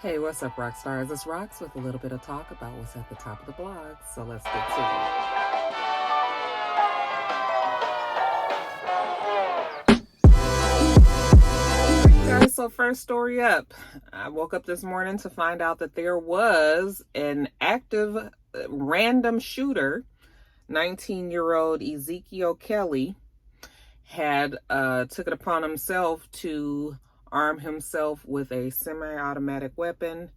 Hey, what's up, rock stars? It's Rox with a little bit of talk about what's at the top of the blogs. So let's get to it. Guys, so first story up. I woke up this morning to find out that there was an active random shooter. 19-year-old Ezekiel Kelly had took it upon himself to arm himself with a semi-automatic weapon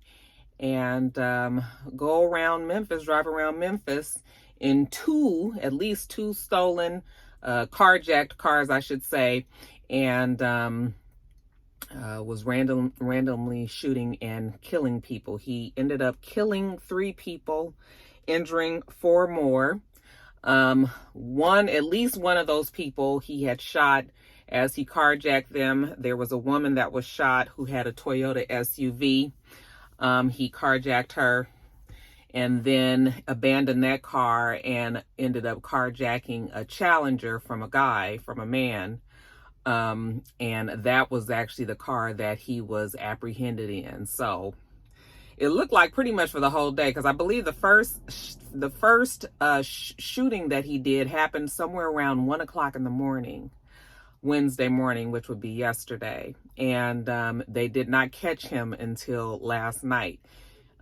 and go around Memphis, drive around Memphis in at least two stolen, carjacked cars, I should say, and was randomly shooting and killing people. He ended up killing 3 people, injuring 4 more. At least one of those people he had shot as he carjacked them. There was a woman that was shot who had a Toyota SUV. He carjacked her and then abandoned that car and ended up carjacking a Challenger from a man. And that was actually the car that he was apprehended in. So it looked like pretty much for the whole day, because I believe the first shooting that he did happened somewhere around 1 o'clock in the morning, Wednesday morning, which would be yesterday. And they did not catch him until last night.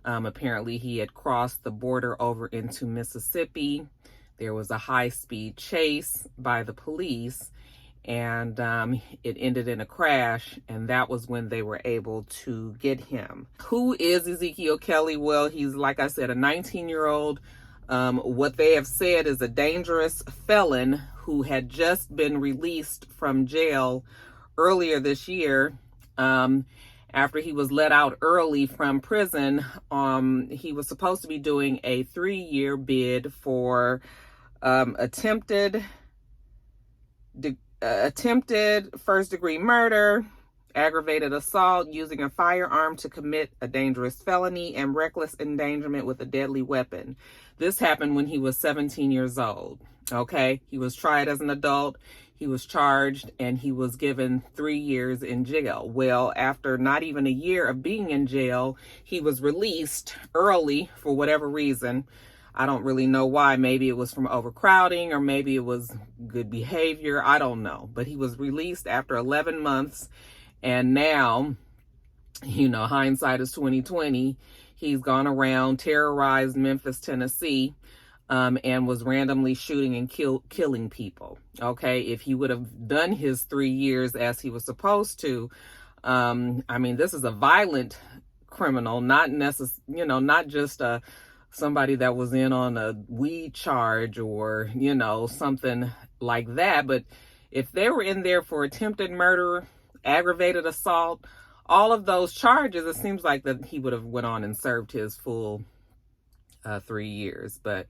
Apparently he had crossed the border over into Mississippi. There was a high-speed chase by the police, and it ended in a crash, and that was when they were able to get him. Who is Ezekiel Kelly? Well, he's, like I said, a 19-year-old. What they have said is a dangerous felon who had just been released from jail earlier this year. After he was let out early from prison, he was supposed to be doing a 3-year bid for attempted first-degree murder, aggravated assault using a firearm to commit a dangerous felony, and reckless endangerment with a deadly weapon. This happened when he was 17 years old. Okay, he was tried as an adult, he was charged, and he was given 3 years in jail. Well, after not even a year of being in jail, he was released early for whatever reason. I don't really know why. Maybe it was from overcrowding, or maybe it was good behavior. I don't know. But he was released after 11 months. And now, hindsight is 2020. He's gone around, terrorized Memphis, Tennessee, and was randomly shooting and killing people. Okay, if he would have done his 3 years as he was supposed to, this is a violent criminal, not just somebody that was in on a weed charge or, something like that. But if they were in there for attempted murder, aggravated assault, all of those charges, it seems like that he would have went on and served his full 3 years. But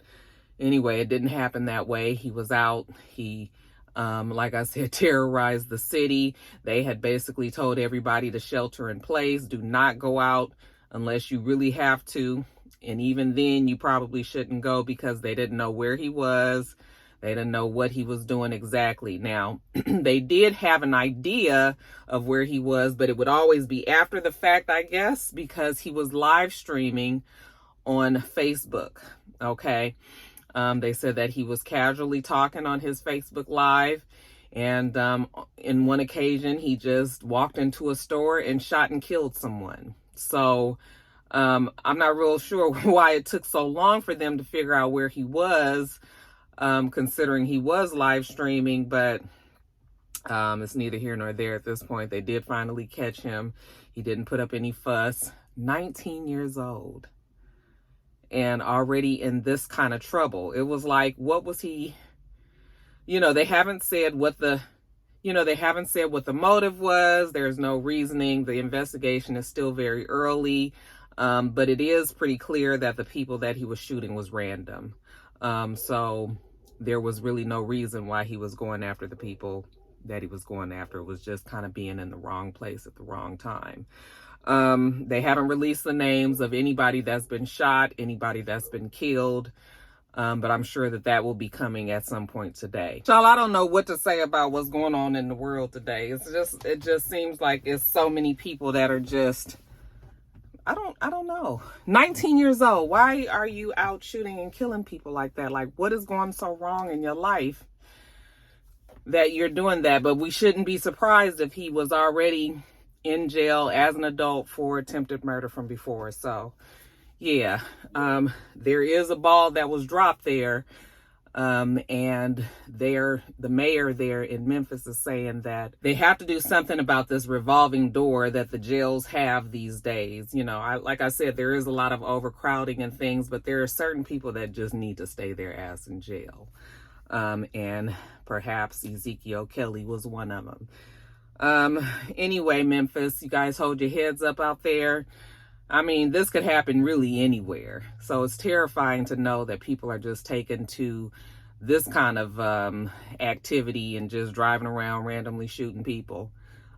anyway, it didn't happen that way. He was out. He, like I said, terrorized the city. They had basically told everybody to shelter in place. Do not go out unless you really have to. And even then, you probably shouldn't go, because they didn't know where he was. They didn't know what he was doing exactly. Now, they did have an idea of where he was, but it would always be after the fact, I guess, because he was live streaming on Facebook. Okay. They said that he was casually talking on his Facebook Live. And in one occasion, he just walked into a store and shot and killed someone. So I'm not real sure why it took so long for them to figure out where he was, considering he was live streaming, but it's neither here nor there at this point. They did finally catch him. He didn't put up any fuss. 19 years old and already in this kind of trouble. It was like, what was he, they haven't said what the motive was. There's no reasoning. The investigation is still very early. But it is pretty clear that the people that he was shooting was random. So there was really no reason why he was going after the people that he was going after. It was just kind of being in the wrong place at the wrong time. They haven't released the names of anybody that's been shot, anybody that's been killed. But I'm sure that will be coming at some point today. Y'all, I don't know what to say about what's going on in the world today. It just seems like it's so many people that are just, I don't know. 19 years old. Why are you out shooting and killing people like that? Like, what is going so wrong in your life that you're doing that? But we shouldn't be surprised if he was already in jail as an adult for attempted murder from before. So, yeah, there is a ball that was dropped there. And the mayor there in Memphis is saying that they have to do something about this revolving door that the jails have these days. You know, like I said, there is a lot of overcrowding and things, but there are certain people that just need to stay their ass in jail. And perhaps Ezekiel Kelly was one of them. Anyway, Memphis, you guys hold your heads up out there. I mean, this could happen really anywhere. So it's terrifying to know that people are just taken to this kind of activity and just driving around randomly shooting people.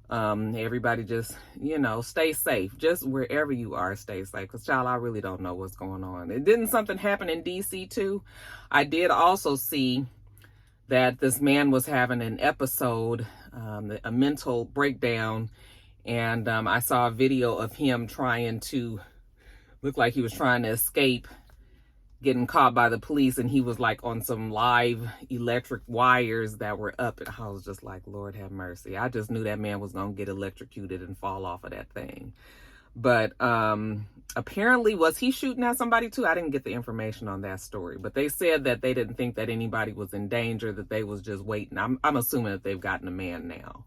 Everybody just, you know, stay safe. Just wherever you are, stay safe. Because, child, I really don't know what's going on. And didn't something happen in D.C. too? I did also see that this man was having an episode, a mental breakdown. And I saw a video of him trying to look like he was trying to escape getting caught by the police. And he was like on some live electric wires that were up. And I was just like, Lord have mercy. I just knew that man was going to get electrocuted and fall off of that thing. But apparently, was he shooting at somebody too? I didn't get the information on that story. But they said that they didn't think that anybody was in danger, that they was just waiting. I'm assuming that they've gotten a man now.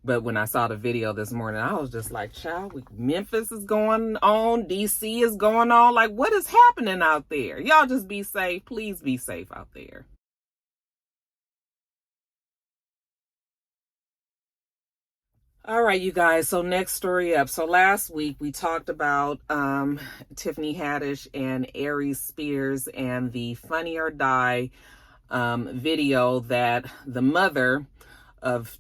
But when I saw the video this morning, I was just like, child, Memphis is going on. D.C. is going on. Like, what is happening out there? Y'all just be safe. Please be safe out there. All right, you guys. So next story up. So last week we talked about Tiffany&Haddish and Aries Spears and the Funny or Die video that the mother of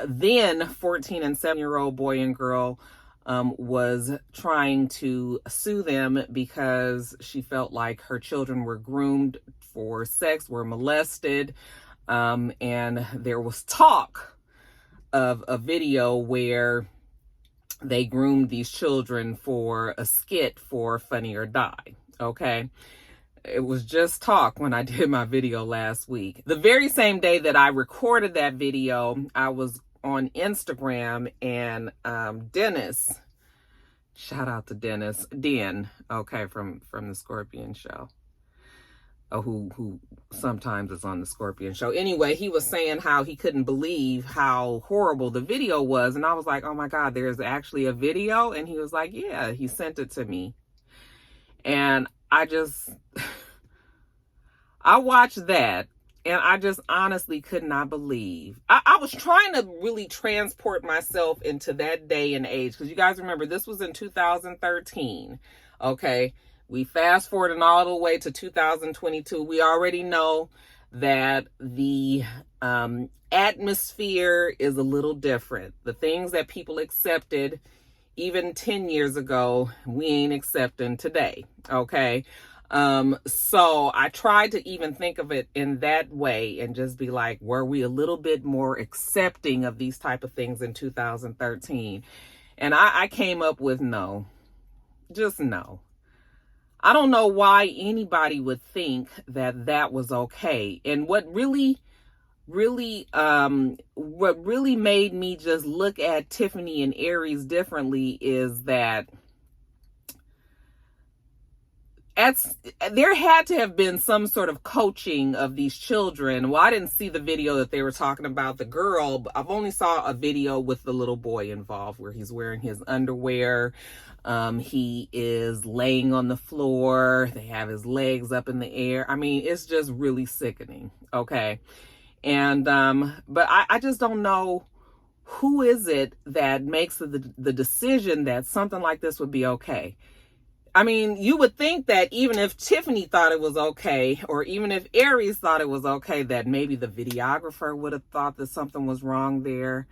then 14 and 7-year-old boy and girl was trying to sue them because she felt like her children were groomed for sex, were molested, and there was talk of a video where they groomed these children for a skit for Funny or Die. Okay. It was just talk when I did my video last week. The very same day that I recorded that video, I was on Instagram and Dennis, shout out to Dennis, Den, okay, from the Scorpion Show, who sometimes is on the Scorpion Show. Anyway, he was saying how he couldn't believe how horrible the video was. And I was like, oh my God, there's actually a video? And he was like, yeah, he sent it to me. And I watched that and I just honestly could not believe. I was trying to really transport myself into that day and age. Because you guys remember, this was in 2013. Okay. We fast forwarding all the way to 2022. We already know that the atmosphere is a little different. The things that people accepted even 10 years ago, we ain't accepting today. Okay. So I tried to even think of it in that way and just be like, were we a little bit more accepting of these type of things in 2013? And I came up with no, just no. I don't know why anybody would think that that was okay. And what really made me just look at Tiffany&Aries differently is that there had to have been some sort of coaching of these children. Well, I didn't see the video that they were talking about the girl. But I've only saw a video with the little boy involved where he's wearing his underwear. He is laying on the floor. They have his legs up in the air. I mean, it's just really sickening. Okay. And, but I just don't know who is it that makes the decision that something like this would be okay. I mean, you would think that even if Tiffany thought it was okay, or even if Aries thought it was okay, that maybe the videographer would have thought that something was wrong there.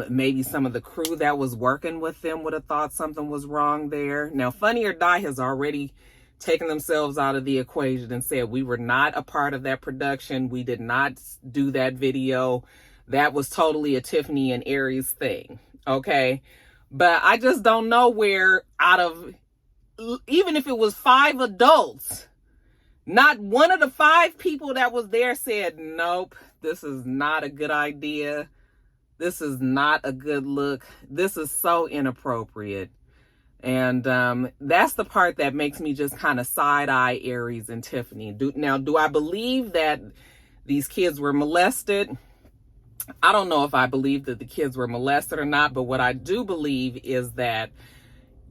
Maybe some of the crew that was working with them would have thought something was wrong there. Now, Funny or Die has already taken themselves out of the equation and said, we were not a part of that production. We did not do that video. That was totally a Tiffany&Aries thing. Okay. But I just don't know where out of, even if it was 5 adults, not one of the 5 people that was there said, nope, this is not a good idea. This is not a good look. This is so inappropriate. And that's the part that makes me just kind of side-eye Aries and Tiffany. Do I believe that these kids were molested? I don't know if I believe that the kids were molested or not, but what I do believe is that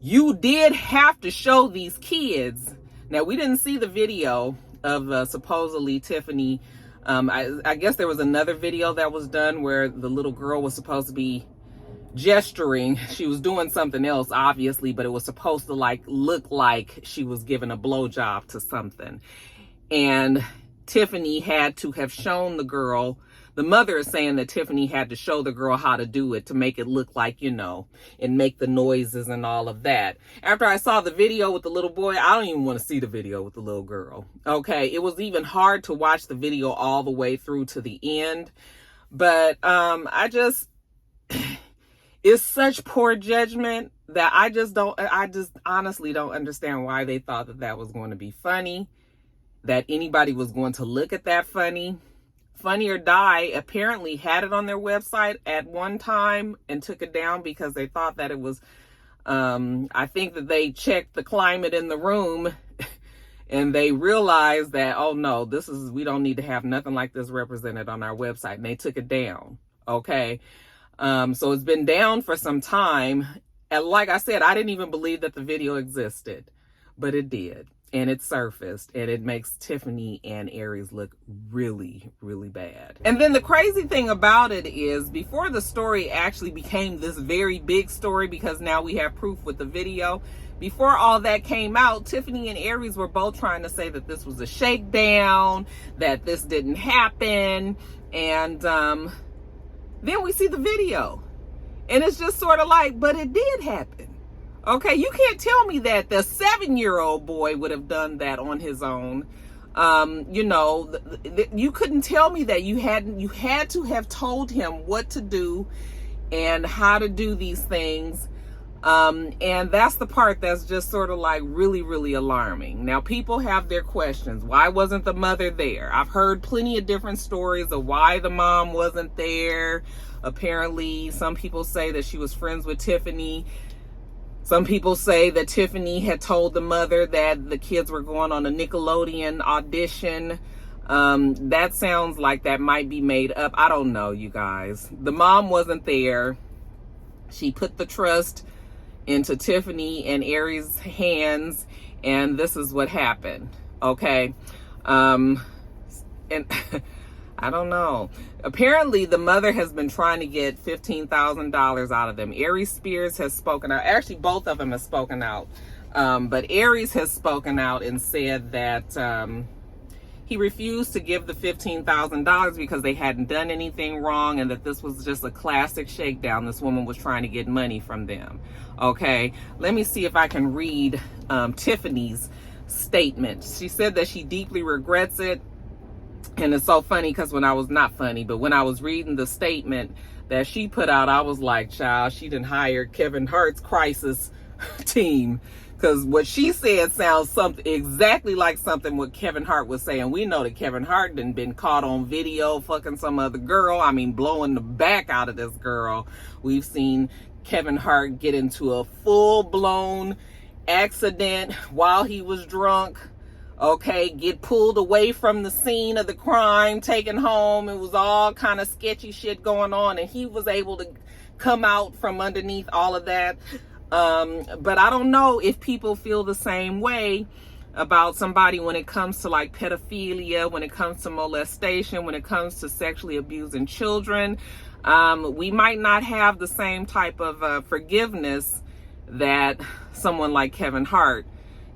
you did have to show these kids. Now, we didn't see the video of supposedly Tiffany. I guess there was another video that was done where the little girl was supposed to be gesturing. She was doing something else, obviously, but it was supposed to look like she was giving a blowjob to something. And Tiffany had to have shown the girl. The mother is saying that Tiffany had to show the girl how to do it to make it look like, and make the noises and all of that. After I saw the video with the little boy, I don't even want to see the video with the little girl. Okay, it was even hard to watch the video all the way through to the end. But it's such poor judgment that I just honestly don't understand why they thought that that was going to be funny, that anybody was going to look at that funny. Funny or Die apparently had it on their website at one time and took it down because they thought that it was, I think that they checked the climate in the room and they realized that, oh no, we don't need to have nothing like this represented on our website. And they took it down. Okay. So it's been down for some time. And like I said, I didn't even believe that the video existed, but it did. And it surfaced, and it makes Tiffany and Aries look really, really bad. And then the crazy thing about it is, before the story actually became this very big story, because now we have proof with the video, before all that came out, Tiffany and Aries were both trying to say that this was a shakedown, that this didn't happen, and then we see the video. And it's just sort of like, but it did happen. Okay, you can't tell me that the 7-year-old boy would have done that on his own. You couldn't tell me that. You had to have told him what to do and how to do these things. And that's the part that's just sort of like really, really alarming. Now, people have their questions. Why wasn't the mother there? I've heard plenty of different stories of why the mom wasn't there. Apparently, some people say that she was friends with Tiffany. Some people say that Tiffany had told the mother that the kids were going on a Nickelodeon audition. That sounds like that might be made up. I don't know, you guys. The mom wasn't there. She put the trust into Tiffany and Aries' hands, and this is what happened. Okay. And I don't know. Apparently, the mother has been trying to get $15,000 out of them. Aries Spears has spoken out. Actually, both of them have spoken out. But Aries has spoken out and said that he refused to give the $15,000 because they hadn't done anything wrong and that this was just a classic shakedown. This woman was trying to get money from them. Okay, let me see if I can read Tiffany's statement. She said that she deeply regrets it. And it's so funny because when I was reading the statement that she put out, I was like, child, she didn't hire Kevin Hart's crisis team. Because what she said sounds exactly like something what Kevin Hart was saying. We know that Kevin Hart done been caught on video fucking some other girl. I mean, blowing the back out of this girl. We've seen Kevin Hart get into a full-blown accident while he was drunk. Okay, get pulled away from the scene of the crime, taken home. It was all kind of sketchy shit going on, and he was able to come out from underneath all of that. But I don't know if people feel the same way about somebody when it comes to like pedophilia, when it comes to molestation, when it comes to sexually abusing children. We might not have the same type of forgiveness that someone like Kevin Hart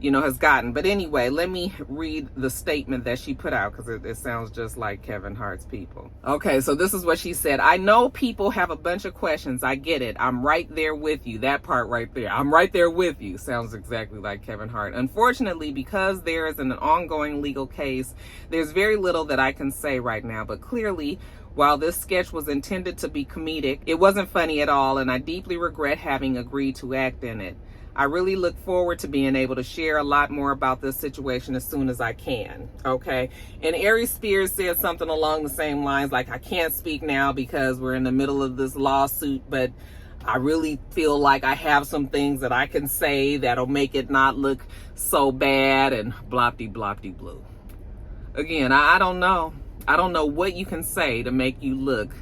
has gotten. But anyway, let me read the statement that she put out because it sounds just like Kevin Hart's people. Okay, so this is what she said. I know people have a bunch of questions. I get it. I'm right there with you. That part right there. I'm right there with you. Sounds exactly like Kevin Hart. Unfortunately, because there is an ongoing legal case, there's very little that I can say right now. But clearly, while this sketch was intended to be comedic, it wasn't funny at all, and I deeply regret having agreed to act in it. I really look forward to being able to share a lot more about this situation as soon as I can. Okay. And Aries Spears said something along the same lines, like, I can't speak now because we're in the middle of this lawsuit, but I really feel like I have some things that I can say that'll make it not look so bad, and blopty blue. Again, I don't know. I don't know what you can say to make you look.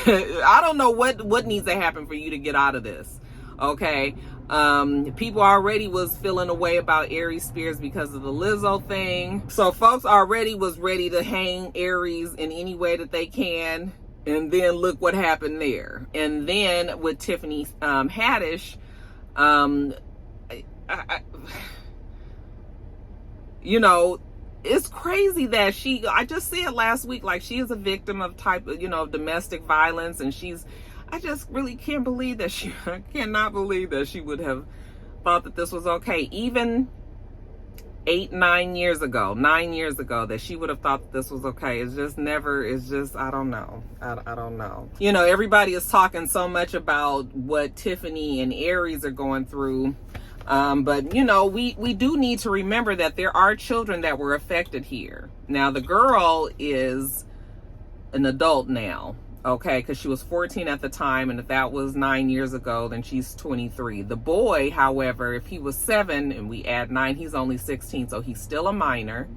I don't know what needs to happen for you to get out of this. Okay. People already was feeling a way about Aries Spears because of the Lizzo thing. So folks already was ready to hang Aries in any way that they can. And then look what happened there. And then with Tiffany Haddish, you know, it's crazy that I just said last week, like, she is a victim of domestic violence, and I just really can't believe that I cannot believe that she would have thought that this was okay. Even 9 years ago, that she would have thought that this was okay. I don't know. I don't know. You know, everybody is talking so much about what Tiffany and Aries are going through. But you know, we do need to remember that there are children that were affected here. Now, the girl is an adult now. Okay, because she was 14 at the time, and if that was 9 years ago, then she's 23. The boy, however, if he was 7 and we add 9, he's only 16, so he's still a minor.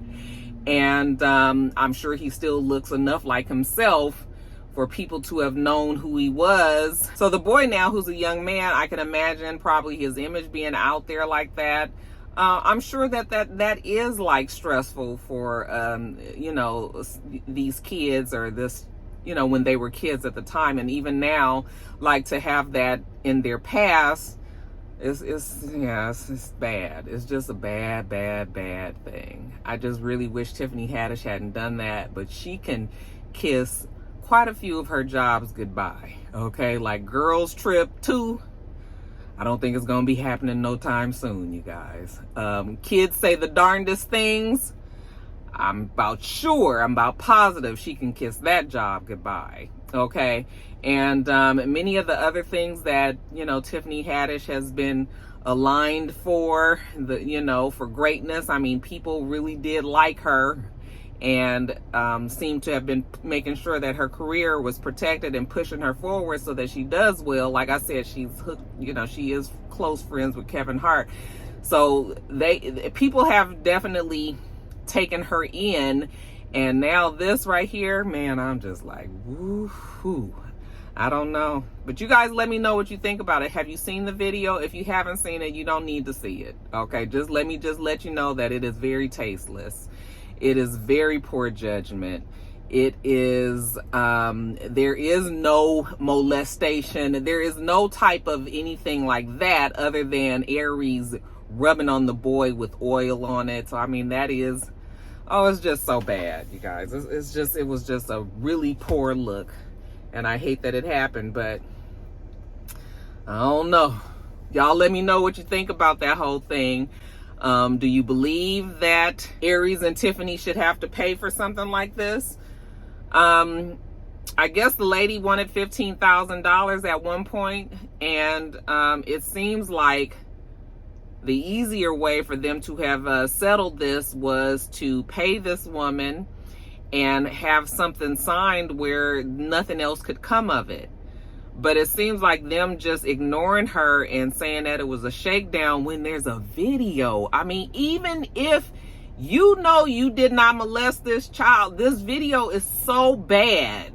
And I'm sure he still looks enough like himself for people to have known who he was. So the boy now, who's a young man, I can imagine probably his image being out there like that. I'm sure that is like stressful for, you know, these kids, or this, you know, when they were kids at the time, and even now, like, to have that in their past, it's bad. It's just a bad thing. I just really wish Tiffany Haddish hadn't done that, but she can kiss quite a few of her jobs goodbye. Okay, like Girls Trip 2, I don't think it's gonna be happening no time soon, you guys. Kids Say the Darndest Things, I'm about positive she can kiss that job goodbye. Okay. And many of the other things that, you know, Tiffany Haddish has been aligned for, for greatness. I mean, people really did like her, and seemed to have been making sure that her career was protected and pushing her forward so that she does well. Like I said, she's hooked, she is close friends with Kevin Hart. So people have definitely taken her in, and now this right here, man, I'm just like, woo-hoo. I don't know, but you guys let me know what you think about it. Have you seen the video? If you haven't seen it, you don't need to see it. Okay, let me let you know that it is very tasteless. It is very poor judgment. It is there is no molestation, there is no type of anything like that other than Aries rubbing on the boy with oil on it. So I mean, that is, it's just so bad, you guys. It was just a really poor look, and I hate that it happened, but I don't know. Y'all let me know what you think about that whole thing. Do you believe that Aries and Tiffany should have to pay for something like this? I guess the lady wanted $15,000 at one point, and it seems like the easier way for them to have settled this was to pay this woman and have something signed where nothing else could come of it. But it seems like them just ignoring her and saying that it was a shakedown when there's a video. I mean, even if you know you did not molest this child, this video is so bad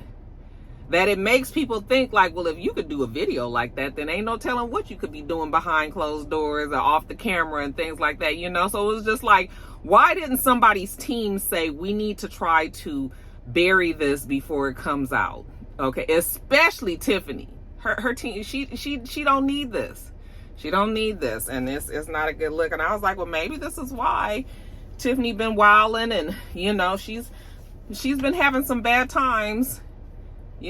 that it makes people think like, well, if you could do a video like that, then ain't no telling what you could be doing behind closed doors or off the camera and things like that, So it was just like, why didn't somebody's team say, we need to try to bury this before it comes out? Okay, especially Tiffany. Her team, she don't need this. She don't need this, and it's not a good look. And I was like, well, maybe this is why Tiffany been wilding, and she's been having some bad times. Her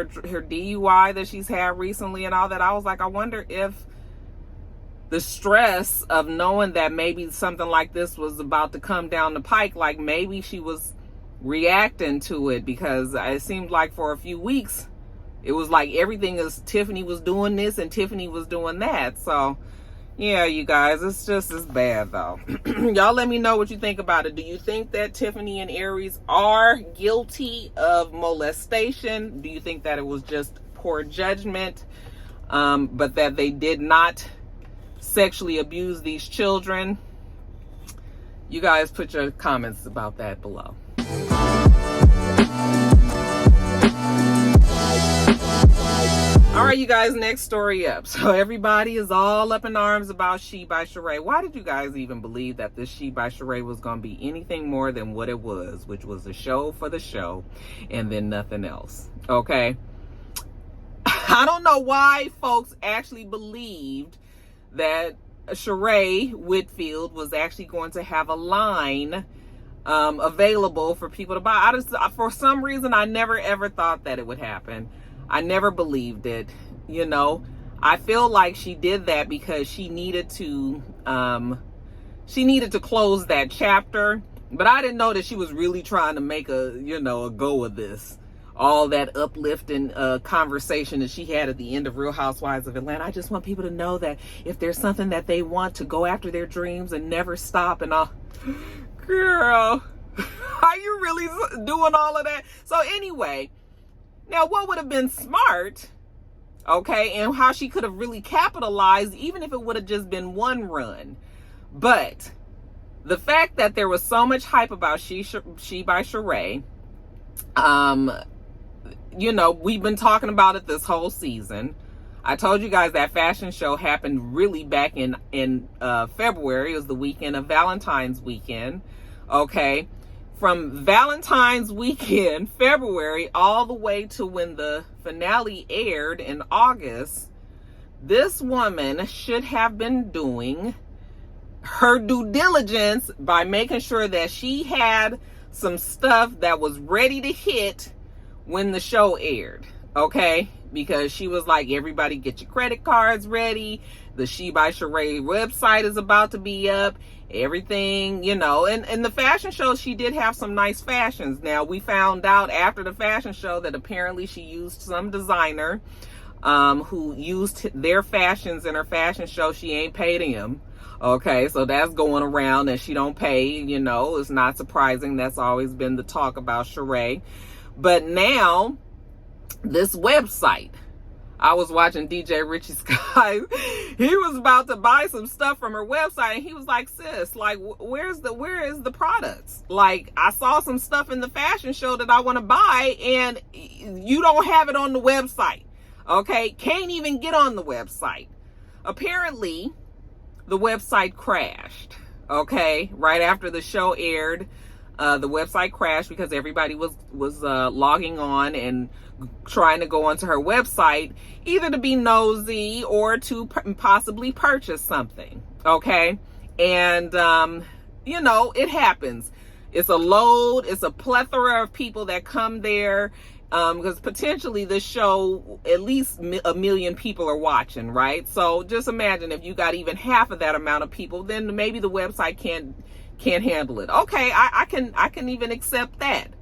DUI that she's had recently and all that. I was like, I wonder if the stress of knowing that maybe something like this was about to come down the pike, like maybe she was reacting to it, because it seemed like for a few weeks It was like everything is Tiffany was doing this and Tiffany was doing that. So yeah, you guys, it's just as bad though. Y'all let me know what you think about it. Do you think that Tiffany and Aries are guilty of molestation? Do you think that it was just poor judgment, but that they did not sexually abuse these children? You guys put your comments about that below. All right, you guys, next story up. So everybody is all up in arms about SheBySheree. Why did you guys even believe that this SheBySheree was going to be anything more than what it was, which was a show for the show and then nothing else? Okay. I don't know why folks actually believed that Sheree Whitfield was actually going to have a line available for people to buy. For some reason, I never ever thought that it would happen. I never believed it. You know, I feel like she did that because she needed to close that chapter, but I didn't know that she was really trying to make a go of this. All that uplifting conversation that she had at the end of Real Housewives of Atlanta. I just want people to know that if there's something that they want, to go after their dreams and never stop. And all, girl, are you really doing all of that? So anyway, now what would have been smart, okay, and how she could have really capitalized, even if it would have just been one run. But the fact that there was so much hype about SheBySheree, we've been talking about it this whole season. I told you guys that fashion show happened really back in February. It was the weekend of Valentine's weekend. Okay. From Valentine's weekend, February, all the way to when the finale aired in August, this woman should have been doing her due diligence by making sure that she had some stuff that was ready to hit when the show aired, okay? Because she was like, everybody get your credit cards ready. The SheBySheree website is about to be up. Everything, and the fashion show, she did have some nice fashions. Now, we found out after the fashion show that apparently she used some designer who used their fashions in her fashion show. She ain't paid him. Okay, so that's going around that she don't pay, it's not surprising. That's always been the talk about Sheree. But now, this website, I was watching DJ Richie Sky. He was about to buy some stuff from her website, and he was like, sis, like, where is the products? Like, I saw some stuff in the fashion show that I want to buy, and you don't have it on the website. Okay, can't even get on the website. Apparently, the website crashed. Okay, right after the show aired, the website crashed because everybody was logging on and trying to go onto her website, either to be nosy or to possibly purchase something. Okay, and it happens. It's a load. It's a plethora of people that come there, because potentially this show, at least 1 million people are watching, right? So just imagine if you got even half of that amount of people, then maybe the website can't handle it. Okay, I can even accept that.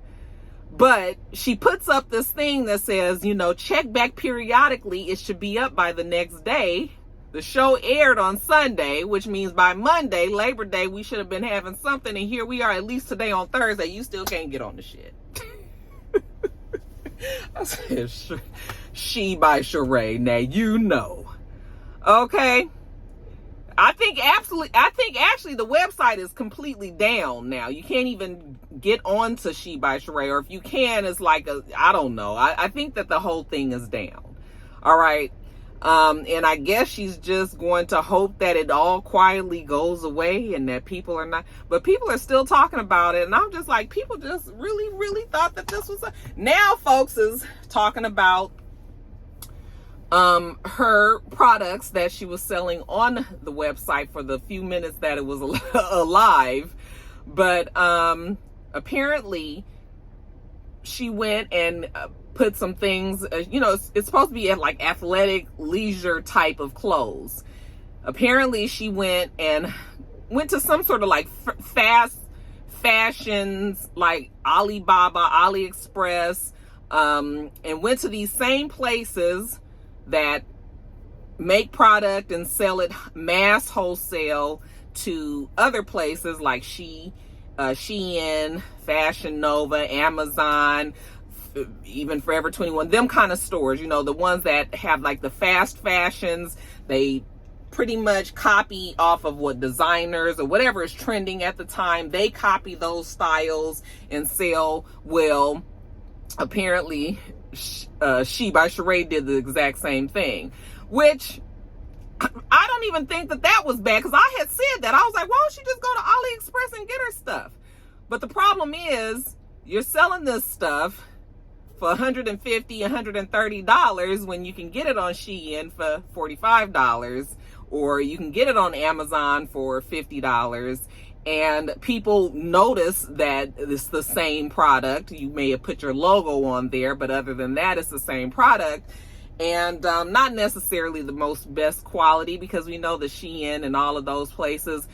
But she puts up this thing that says, check back periodically. It should be up by the next day. The show aired on Sunday, which means by Monday, Labor Day, we should have been having something. And here we are, at least today on Thursday. You still can't get on the shit. I said, SheBySheree. Now, okay. I think actually the website is completely down now. You can't even get on to SheBySheree, or if you can, it's like I don't know. I think that the whole thing is down. All right. And I guess she's just going to hope that it all quietly goes away and that people are not, but people are still talking about it. And I'm just like, people just really, really thought that this was now folks is talking about her products that she was selling on the website for the few minutes that it was alive. But apparently she went and put some things, it's supposed to be like athletic leisure type of clothes. Apparently she went to some sort of like fast fashions like Alibaba, AliExpress, and went to these same places that make product and sell it mass wholesale to other places like Shein, Fashion Nova, Amazon, even Forever 21, them kind of stores, you know, the ones that have like the fast fashions. They pretty much copy off of what designers or whatever is trending at the time. They copy those styles and sell well. Apparently, SheBySheree did the exact same thing, which I don't even think that was bad, because I had said that. I was like, why don't she just go to AliExpress and get her stuff? But the problem is, you're selling this stuff for $150, $130 when you can get it on Shein for $45, or you can get it on Amazon for $50. And people notice that it's the same product. You may have put your logo on there, but other than that, it's the same product. And not necessarily the most best quality, because we know the Shein and all of those places,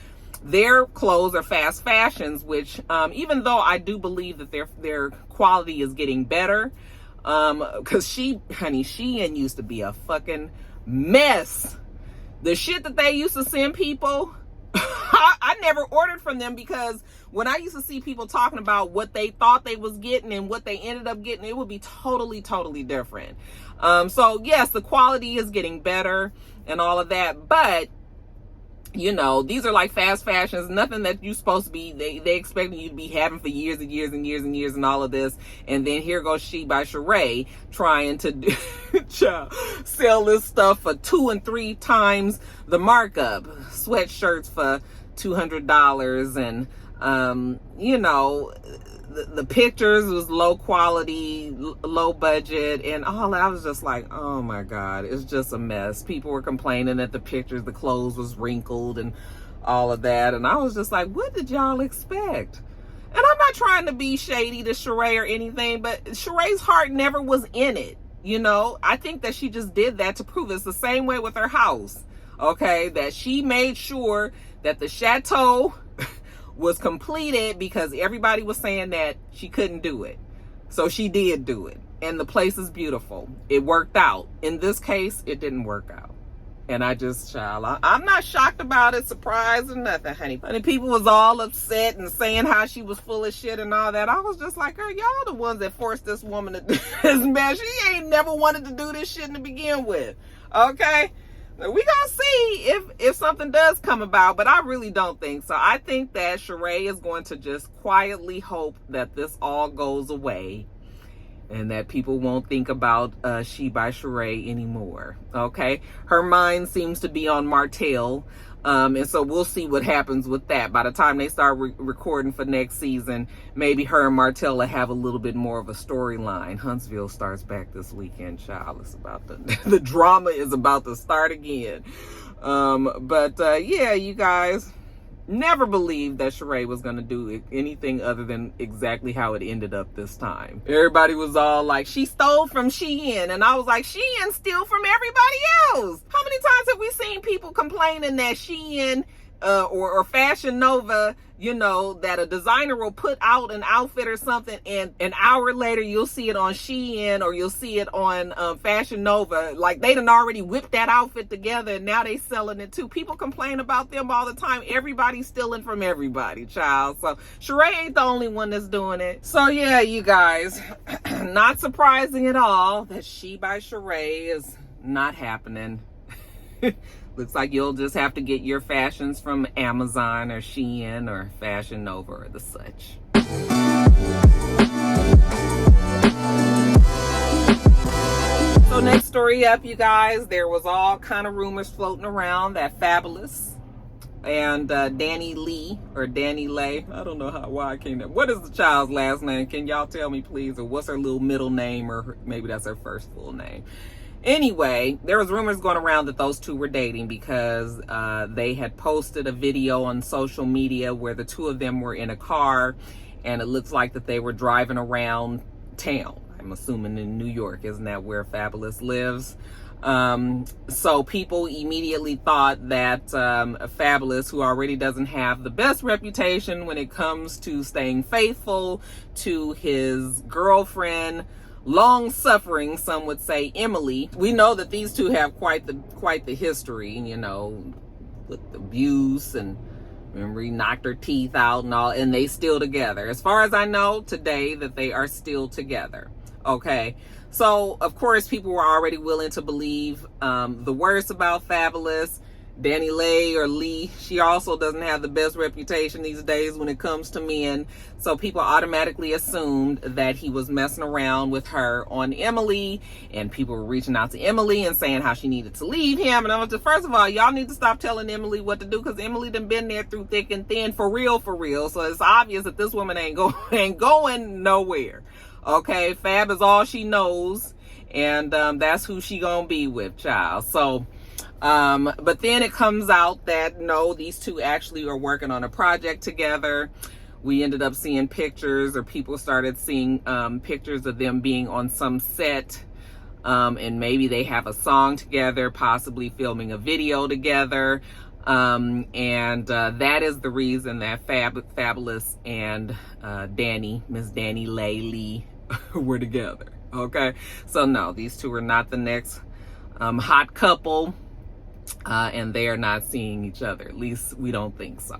their clothes are fast fashions, which even though I do believe that their quality is getting better, because Shein used to be a fucking mess. The shit that they used to send people, I never ordered from them, because when I used to see people talking about what they thought they was getting and what they ended up getting, it would be totally different. So yes, the quality is getting better and all of that, but you know, these are like fast fashions, nothing that you're supposed to be, they expecting you to be having for years and years and years and years and all of this. And then here goes SheBySheree trying to sell this stuff for 2 and 3 times the markup. Sweatshirts for $200, and you know, the pictures was low quality, low budget, and all. I was just like, oh my God, it's just a mess. People were complaining that the pictures, the clothes was wrinkled and all of that. And I was just like, what did y'all expect? And I'm not trying to be shady to Sheree or anything, but Sheree's heart never was in it. You know, I think that she just did that to prove it. It's the same way with her house. Okay, that she made sure that the chateau was completed, because everybody was saying that she couldn't do it. So she did do it. And the place is beautiful. It worked out. In this case, it didn't work out. And I just, I'm not shocked about it, surprised or nothing, honey. And people was all upset and saying how she was full of shit and all that. I was just like, girl, y'all the ones that forced this woman to do this mess. She ain't never wanted to do this shit to begin with. Okay? We gonna see if something does come about, but I really don't think so. I think that Sheree is going to just quietly hope that this all goes away and that people won't think about SheBySheree anymore. Okay, her mind seems to be on Martell, and so we'll see what happens with that. By the time they start recording for next season, maybe her and Martell will have a little bit more of a storyline. Huntsville starts back this weekend, child. It's about the drama is about to start again. Yeah, you guys, never believed that Sheree was going to do anything other than exactly how it ended up this time. Everybody was all like, she stole from Shein. And I was like, Shein steal from everybody else. How many times have we seen people complaining that Shein or Fashion Nova, you know, that a designer will put out an outfit or something, and an hour later you'll see it on Shein or you'll see it on Fashion Nova, like they done already whipped that outfit together and now they selling it too. People complain about them all the time. Everybody's stealing from everybody, child. So Sheree ain't the only one that's doing it. So yeah, you guys, not surprising at all that SheBySheree is not happening. Looks like you'll just have to get your fashions from Amazon or Shein or Fashion Nova or the such. So next story up, you guys, there was all kind of rumors floating around that Fabulous and Danny Lee or Danny Lay, I don't know why I can't. What is the child's last name? Can y'all tell me, please? Or what's her little middle name, or maybe that's her first full name? Anyway, there was rumors going around that those two were dating because they had posted a video on social media where the two of them were in a car, and it looks like that they were driving around town. I'm assuming in New York. Isn't that where Fabulous lives? So people immediately thought that Fabulous, who already doesn't have the best reputation when it comes to staying faithful to his girlfriend, long-suffering, some would say, Emily. We know that these two have quite the history, you know, with abuse, and remember he knocked her teeth out and all, and they still together. As far as I know today, that they are still together. Okay, so of course people were already willing to believe the worst about Fabulous. Danny Lay, or Lee, she also doesn't have the best reputation these days when it comes to men. So people automatically assumed that he was messing around with her on Emily, and people were reaching out to Emily and saying how she needed to leave him. And I was just, first of all, y'all need to stop telling Emily what to do, because Emily done been there through thick and thin, for real. So it's obvious that this woman ain't going nowhere. Okay, Fab is all she knows, and that's who she gonna be with, child. So but then it comes out that no, these two actually are working on a project together. We ended up seeing pictures, or people started seeing pictures of them being on some set, and maybe they have a song together, possibly filming a video together. And that is the reason that Fabulous and Miss Danny Lee were together. Okay, so no, these two are not the next hot couple. And they are not seeing each other. At least we don't think so.